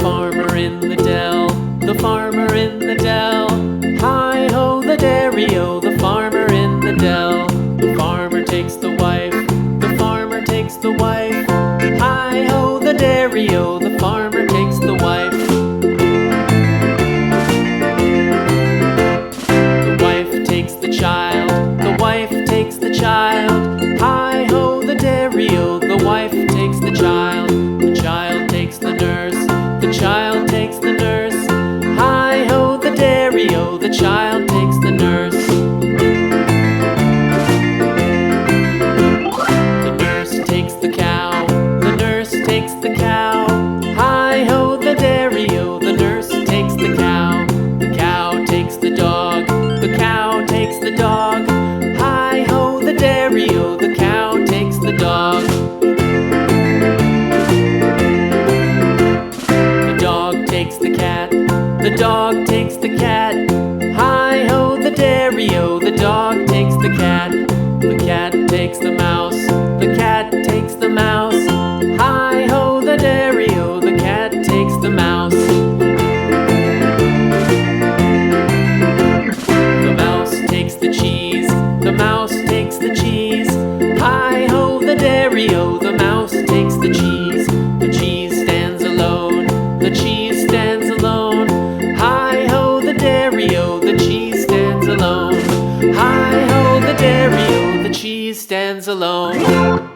Farmer in the dell, the farmer in the dell. Hi-ho the dairy-o, the farmer in the dell. The farmer takes the wife, the farmer takes the wife. Hi-ho the dairy-o, the farmer takes the wife. The wife takes the child, the wife takes the child. Hi-ho the dairy-o, the wife takes the child. The child takes the nurse, the child takes the nurse. Hi-ho the dairy-o, the child takes the nurse. The nurse takes the cow, the nurse takes the cow. Hi-ho the dairy-o, the nurse takes the cow. The cow takes the dog, the cow takes the dog. Hi-ho the dairy-o, the cow takes the dog. The dog takes the cat, the dog takes the cat. Hi-ho the dairy-o, the dog takes the cat. The cat takes the mouse, the cat takes the mouse. Hi-ho the dairy-o, the cat takes the mouse. The mouse takes the cheese, the mouse takes the cheese. Hi-ho the dairy-o, the mouse takes the cheese. The cheese stands alone, the cheese stands alone. Hi-ho the dairy-o, the cheese stands alone. Hi-ho the dairy-o, the cheese stands alone.